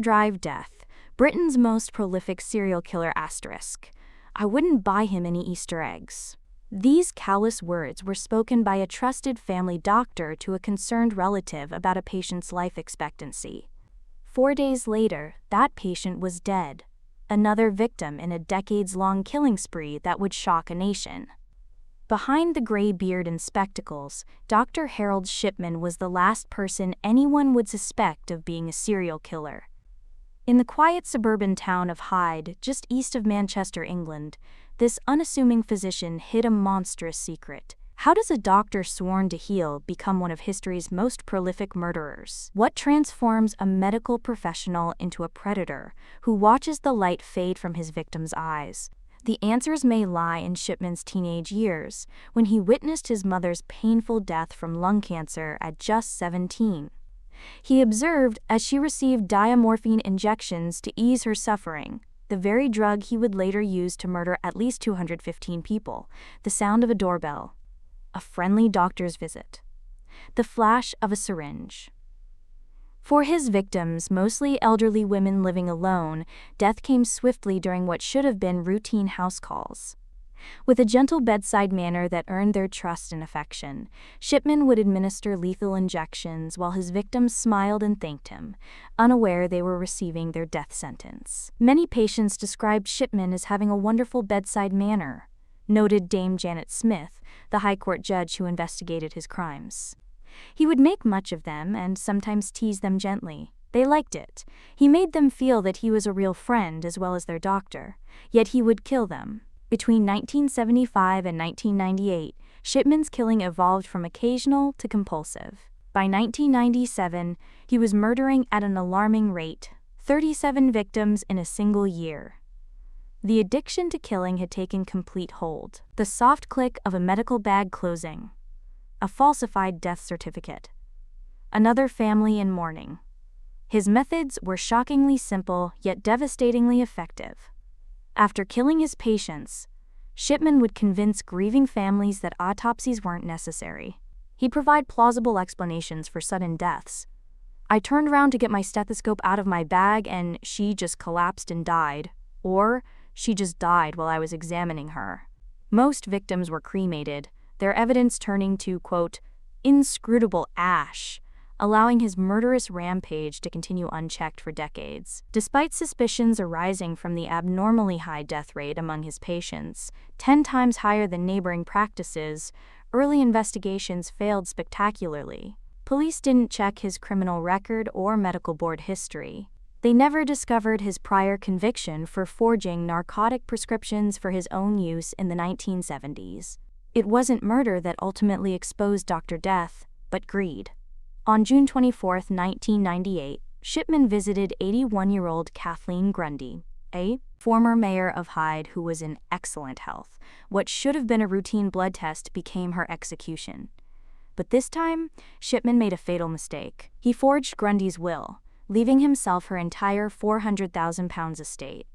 #drive death, Britain's most prolific serial killer asterisk. I wouldn't buy him any Easter eggs. These callous words were spoken by a trusted family doctor to a concerned relative about a patient's life expectancy. 4 days later, that patient was dead, another victim in a decades-long killing spree that would shock a nation. Behind the gray beard and spectacles, Dr. Harold Shipman was the last person anyone would suspect of being a serial killer. In the quiet suburban town of Hyde, just east of Manchester, England, this unassuming physician hid a monstrous secret. How does a doctor sworn to heal become one of history's most prolific murderers? What transforms a medical professional into a predator who watches the light fade from his victim's eyes? The answers may lie in Shipman's teenage years, when he witnessed his mother's painful death from lung cancer at just 17. He observed as she received diamorphine injections to ease her suffering, the very drug he would later use to murder at least 215 people, the sound of a doorbell, a friendly doctor's visit, the flash of a syringe. For his victims, mostly elderly women living alone, death came swiftly during what should have been routine house calls. With a gentle bedside manner that earned their trust and affection, Shipman would administer lethal injections while his victims smiled and thanked him, unaware they were receiving their death sentence. Many patients described Shipman as having a wonderful bedside manner, noted Dame Janet Smith, the High Court judge who investigated his crimes. He would make much of them and sometimes tease them gently. They liked it. He made them feel that he was a real friend as well as their doctor, yet he would kill them. Between 1975 and 1998, Shipman's killing evolved from occasional to compulsive. By 1997, he was murdering at an alarming rate, 37 victims in a single year. The addiction to killing had taken complete hold. The soft click of a medical bag closing. A falsified death certificate. Another family in mourning. His methods were shockingly simple yet devastatingly effective. After killing his patients, Shipman would convince grieving families that autopsies weren't necessary. He'd provide plausible explanations for sudden deaths. I turned around to get my stethoscope out of my bag and she just collapsed and died. Or, she just died while I was examining her. Most victims were cremated, their evidence turning to, quote, inscrutable ash, allowing his murderous rampage to continue unchecked for decades. Despite suspicions arising from the abnormally high death rate among his patients, 10 times higher than neighboring practices, early investigations failed spectacularly. Police didn't check his criminal record or medical board history. They never discovered his prior conviction for forging narcotic prescriptions for his own use in the 1970s. It wasn't murder that ultimately exposed Dr. Death, but greed. On June 24, 1998, Shipman visited 81-year-old Kathleen Grundy, a former mayor of Hyde who was in excellent health. What should have been a routine blood test became her execution. But this time, Shipman made a fatal mistake. He forged Grundy's will, leaving himself her entire £400,000 estate.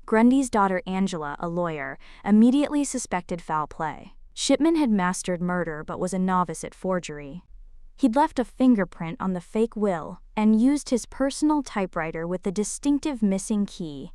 Grundy's daughter Angela, a lawyer, immediately suspected foul play. Shipman had mastered murder but was a novice at forgery. He'd left a fingerprint on the fake will and used his personal typewriter with the distinctive missing key,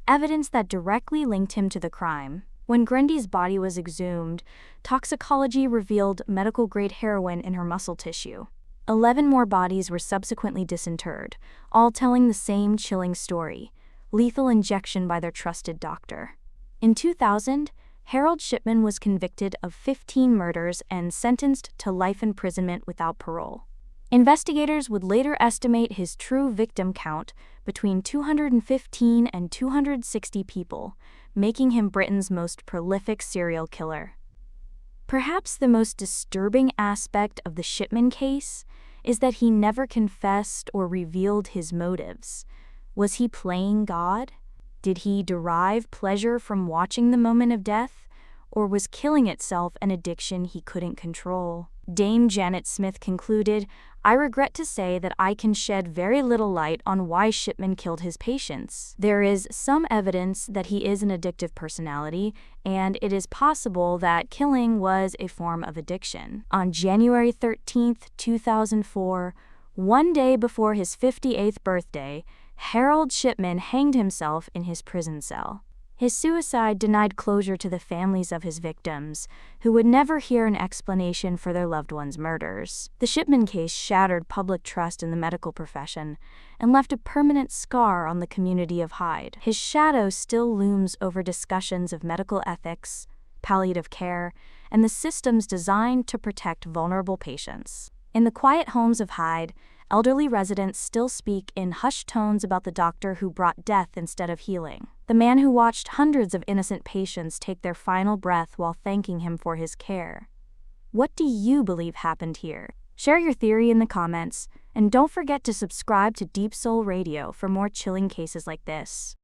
evidence that directly linked him to the crime. When Grundy's body was exhumed, toxicology revealed medical-grade heroin in her muscle tissue. 11 more bodies were subsequently disinterred, all telling the same chilling story: lethal injection by their trusted doctor. In 2000, Harold Shipman was convicted of 15 murders and sentenced to life imprisonment without parole. Investigators would later estimate his true victim count between 215 and 260 people, making him Britain's most prolific serial killer. Perhaps the most disturbing aspect of the Shipman case is that he never confessed or revealed his motives. Was he playing God? Did he derive pleasure from watching the moment of death, or was killing itself an addiction he couldn't control? Dame Janet Smith concluded, "I regret to say that I can shed very little light on why Shipman killed his patients. There is some evidence that he is an addictive personality, and it is possible that killing was a form of addiction." On January 13, 2004, One day before his 58th birthday, Harold Shipman hanged himself in his prison cell. His suicide denied closure to the families of his victims, who would never hear an explanation for their loved ones' murders. The Shipman case shattered public trust in the medical profession and left a permanent scar on the community of Hyde. His shadow still looms over discussions of medical ethics, palliative care, and the systems designed to protect vulnerable patients. In the quiet homes of Hyde, elderly residents still speak in hushed tones about the doctor who brought death instead of healing, the man who watched hundreds of innocent patients take their final breath while thanking him for his care. What do you believe happened here? Share your theory in the comments, and don't forget to subscribe to Deep Soul Radio for more chilling cases like this.